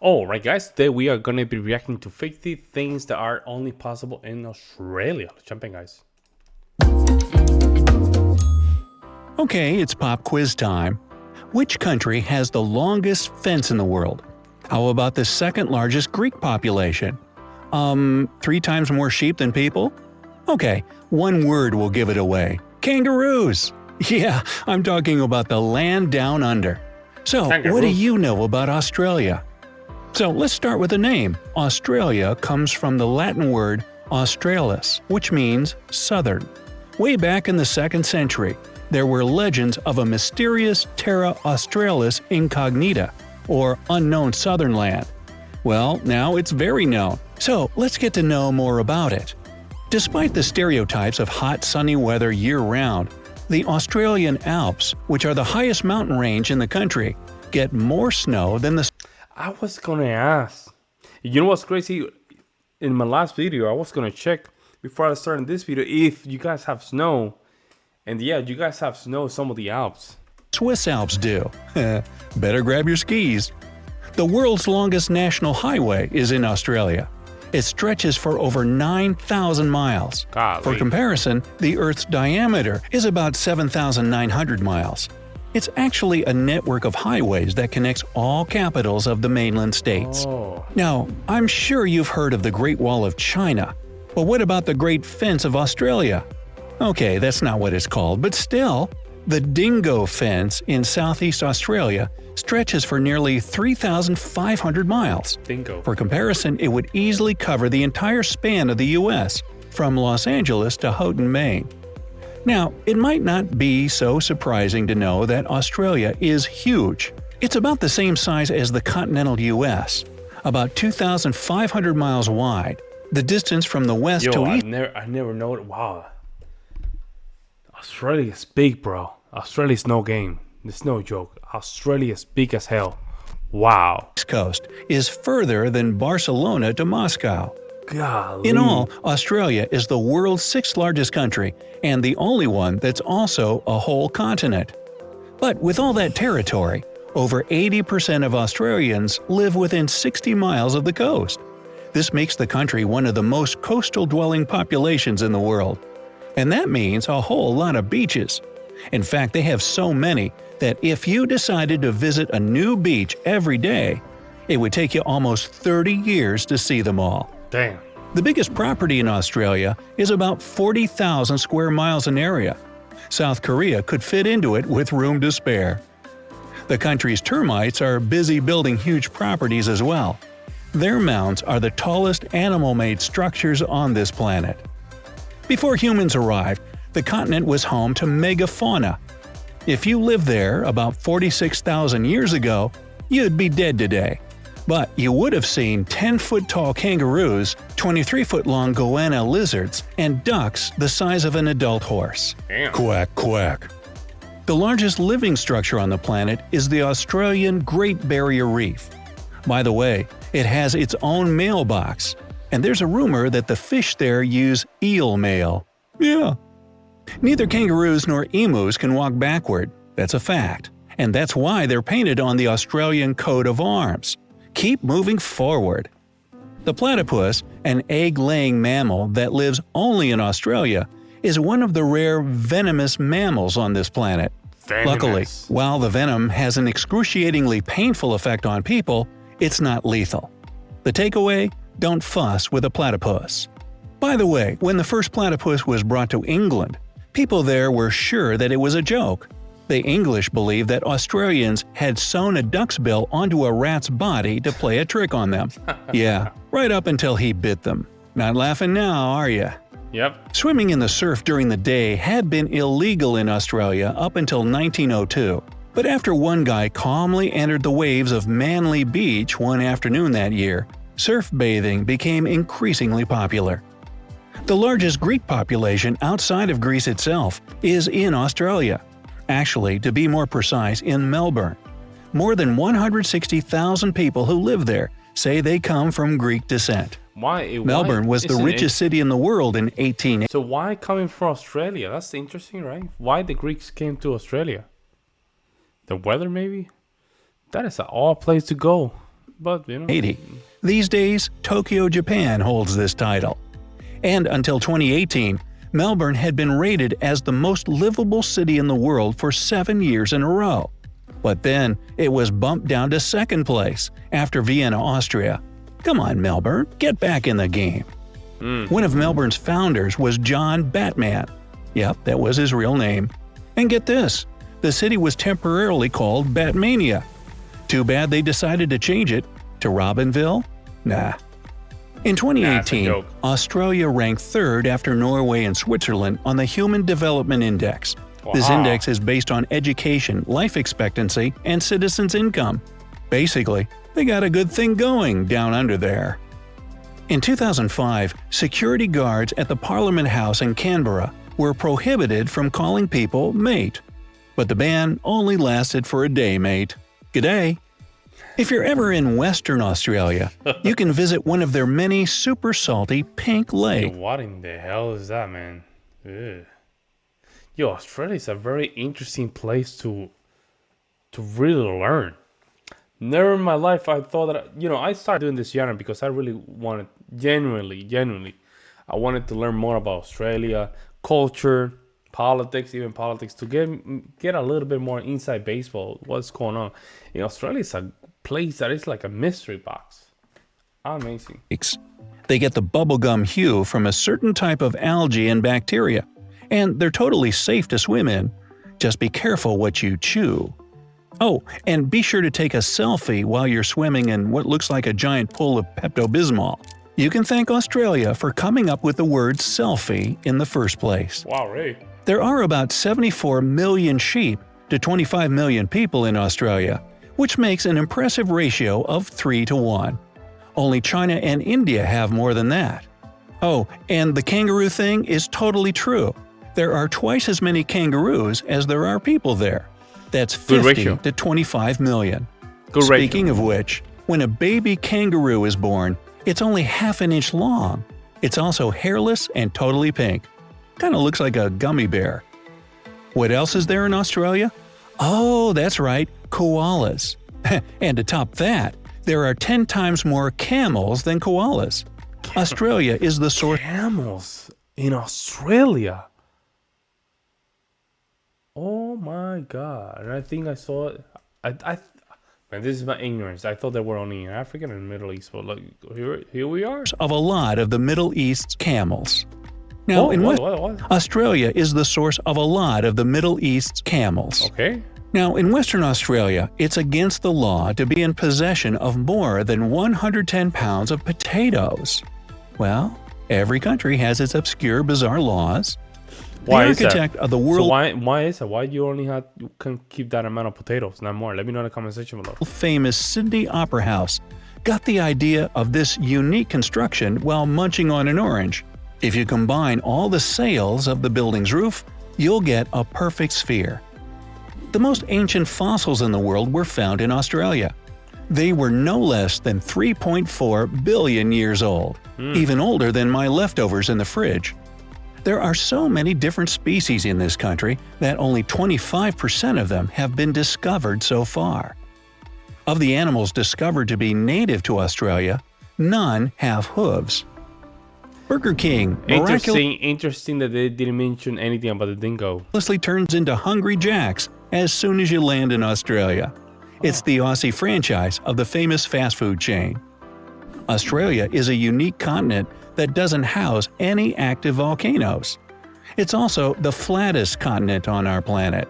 All right, guys. Today we are gonna be reacting to 50 things that are only possible in Australia. Let's jump in, guys. Okay, it's pop quiz time. Which country has the longest fence in the world? How about the second largest Greek population? 3 times more sheep than people? Okay, one word will give it away. Kangaroos! Yeah, I'm talking about the land down under. So, what do Kangaroos. you know about Australia? So, let's start with the name. Australia comes from the Latin word australis, which means southern. Way back in the 2nd century, there were legends of a mysterious Terra Australis Incognita, or unknown southern land. Well, now it's very known, so let's get to know more about it. Despite the stereotypes of hot sunny weather year-round, the Australian Alps, which are the highest mountain range in the country, get more snow than the I was gonna ask. You know what's crazy? In my last video, I was gonna check before I started this video if you guys have snow. And yeah, you guys have snow some of the Alps. Swiss Alps do. Better grab your skis. The world's longest national highway is in Australia. It stretches for over 9,000 miles. Golly. For comparison, the Earth's diameter is about 7,900 miles. It's actually a network of highways that connects all capitals of the mainland states. Oh. Now, I'm sure you've heard of the Great Wall of China, but what about the Great Fence of Australia? Okay, that's not what it's called, but still, the Dingo Fence in southeast Australia stretches for nearly 3,500 miles. Bingo. For comparison, it would easily cover the entire span of the U.S., from Los Angeles to Houghton, Maine. Now, it might not be so surprising to know that Australia is huge. It's about the same size as the continental U.S., about 2,500 miles wide. The distance from the west to I east never know it. Wow. Australia's big, bro. Australia's no game. It's no joke. Australia's big as hell. Wow. coast is further than Barcelona to Moscow. Golly. In all, Australia is the world's 6th largest country and the only one that's also a whole continent. But with all that territory, over 80% of Australians live within 60 miles of the coast. This makes the country one of the most coastal-dwelling populations in the world. And that means a whole lot of beaches. In fact, they have so many that if you decided to visit a new beach every day, it would take you almost 30 years to see them all. Damn. The biggest property in Australia is about 40,000 square miles in area. South Korea could fit into it with room to spare. The country's termites are busy building huge properties as well. Their mounds are the tallest animal-made structures on this planet. Before humans arrived, the continent was home to megafauna. If you lived there about 46,000 years ago, you'd be dead today. But you would have seen 10-foot-tall kangaroos, 23-foot-long goanna lizards, and ducks the size of an adult horse. Damn. Quack, quack. The largest living structure on the planet is the Australian Great Barrier Reef. By the way, it has its own mailbox, and there's a rumor that the fish there use eel mail. Yeah. Neither kangaroos nor emus can walk backward, that's a fact, and that's why they're painted on the Australian coat of arms. Keep moving forward. The platypus, an egg-laying mammal that lives only in Australia, is one of the rare venomous mammals on this planet. Venomous. Luckily, while the venom has an excruciatingly painful effect on people, it's not lethal. The takeaway? Don't fuss with a platypus. By the way, when the first platypus was brought to England, people there were sure that it was a joke. The English believed that Australians had sewn a duck's bill onto a rat's body to play a trick on them. Yeah, right up until he bit them. Not laughing now, are you? Yep. Swimming in the surf during the day had been illegal in Australia up until 1902. But after one guy calmly entered the waves of Manly Beach one afternoon that year, surf bathing became increasingly popular. The largest Greek population outside of Greece itself is in Australia. Actually, to be more precise, in Melbourne. More than 160,000 people who live there say they come from Greek descent. Melbourne was the richest city in the world in 1880. So why coming from Australia? That's interesting, right? Why the Greeks came to Australia? The weather, maybe? That is an odd place to go. but you know. 80. These days, Tokyo, Japan holds this title. And until 2018, Melbourne had been rated as the most livable city in the world for 7 years in a row. But then, it was bumped down to second place, after Vienna, Austria. Come on, Melbourne, get back in the game. One of Melbourne's founders was John Batman. Yep, that was his real name. And get this, the city was temporarily called Batmania. Too bad they decided to change it to Robinville? Nah. In 2018, Australia ranked third after Norway and Switzerland on the Human Development Index. This index is based on education, life expectancy, and citizens' income. Basically, they got a good thing going down under there. In 2005, security guards at the Parliament House in Canberra were prohibited from calling people mate. But the ban only lasted for a day, mate. G'day. If you're ever in Western Australia, you can visit one of their many super salty pink lakes. What in the hell is that, man? Ugh. Yo, Australia is a very interesting place to really learn. Never in my life I thought that, I started doing this channel because I really wanted, genuinely, I wanted to learn more about Australia, culture, politics, even politics, to get a little bit more inside baseball, what's going on. Australia is a place that is like a mystery box. Amazing. They get the bubblegum hue from a certain type of algae and bacteria, and they're totally safe to swim in. Just be careful what you chew. Oh, and be sure to take a selfie while you're swimming in what looks like a giant pool of Pepto-Bismol. You can thank Australia for coming up with the word selfie in the first place. Wow, Ray. There are about 74 million sheep to 25 million people in Australia, which makes an impressive ratio of 3 to 1. Only China and India have more than that. Oh, and the kangaroo thing is totally true. There are twice as many kangaroos as there are people there. That's 50 to 25 million. Speaking of which, when a baby kangaroo is born, it's only half an inch long. It's also hairless and totally pink. Kinda looks like a gummy bear. What else is there in Australia? Oh, that's right, koalas. And to top that, there are 10 times more camels than koalas. Australia is the source. Camels in Australia? Oh my god. And I think I saw it. Man, this is my ignorance. I thought they were only in Africa and Middle East, but look, here we are. Of a lot of the Middle East's camels. Now, Australia is the source of a lot of the Middle East's camels. Okay. Now, in Western Australia, it's against the law to be in possession of more than 110 pounds of potatoes. Well, every country has its obscure, bizarre laws. Why the architect of the world. So why is it? Why do you can keep that amount of potatoes, not more? Let me know in the comment section below. Famous Sydney Opera House got the idea of this unique construction while munching on an orange. If you combine all the sails of the building's roof, you'll get a perfect sphere. The most ancient fossils in the world were found in Australia. They were no less than 3.4 billion years old, even older than my leftovers in the fridge. There are so many different species in this country that only 25% of them have been discovered so far. Of the animals discovered to be native to Australia, none have hooves. Burger King Interesting that they didn't mention anything about the dingo. Miraculously turns into Hungry Jack's as soon as you land in Australia. It's the Aussie franchise of the famous fast food chain. Australia is a unique continent that doesn't house any active volcanoes. It's also the flattest continent on our planet.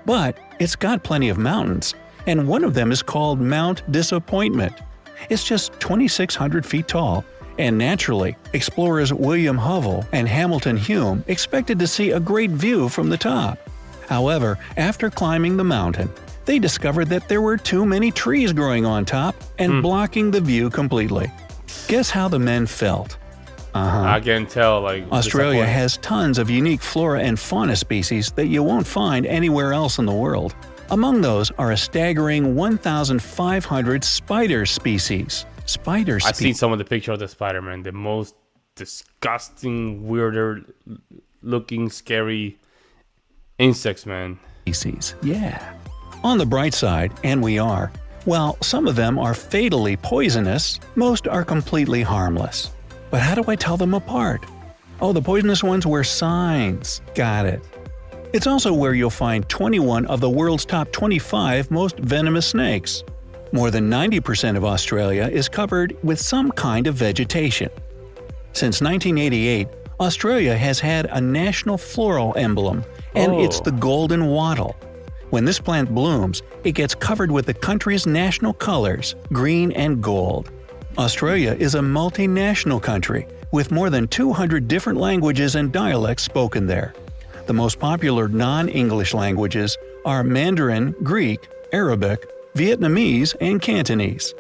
But it's got plenty of mountains, and one of them is called Mount Disappointment. It's just 2,600 feet tall, and naturally, explorers William Hovell and Hamilton Hume expected to see a great view from the top. However, after climbing the mountain, they discovered that there were too many trees growing on top and blocking the view completely. Guess how the men felt? I can tell, Australia has tons of unique flora and fauna species that you won't find anywhere else in the world. Among those are a staggering 1,500 spider species. I've seen some of the picture of the spider, man. The most disgusting, weirder looking, scary insects, man. Species, yeah. On the bright side, and we are, While some of them are fatally poisonous, most are completely harmless. But how do I tell them apart? Oh, the poisonous ones wear signs. Got it. It's also where you'll find 21 of the world's top 25 most venomous snakes. More than 90% of Australia is covered with some kind of vegetation. Since 1988, Australia has had a national floral emblem, and it's the golden wattle. When this plant blooms, it gets covered with the country's national colors, green and gold. Australia is a multinational country, with more than 200 different languages and dialects spoken there. The most popular non-English languages are Mandarin, Greek, Arabic, Vietnamese, and Cantonese.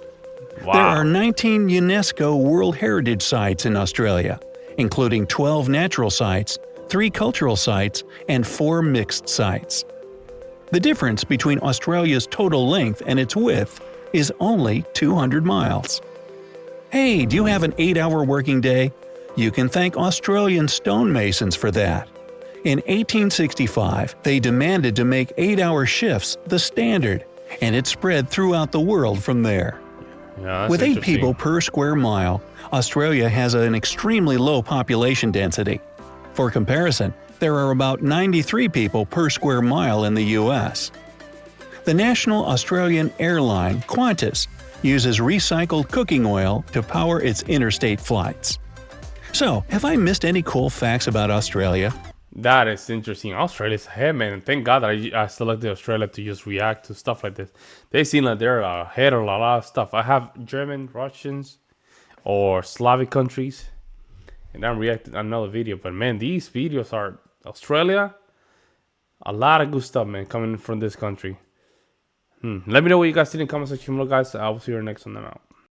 Wow. There are 19 UNESCO World Heritage Sites in Australia, including 12 natural sites, 3 cultural sites, and 4 mixed sites. The difference between Australia's total length and its width is only 200 miles. Hey, do you have an 8-hour working day? You can thank Australian stonemasons for that. In 1865, they demanded to make 8-hour shifts the standard, and it spread throughout the world from there. Yeah, With 8 people per square mile, Australia has an extremely low population density. For comparison, there are about 93 people per square mile in the US. The national Australian airline, Qantas, uses recycled cooking oil to power its interstate flights. So, have I missed any cool facts about Australia? That is interesting. Australia's ahead, man. Thank God that I selected Australia to just react to stuff like this. They seem like they're ahead of a lot of stuff. I have German, Russians, or Slavic countries, and I'm reacting on another video. But man, these videos are Australia. A lot of good stuff, man, coming from this country. Let me know what you guys think in the comment section below, guys. I will see you next one. I'm out.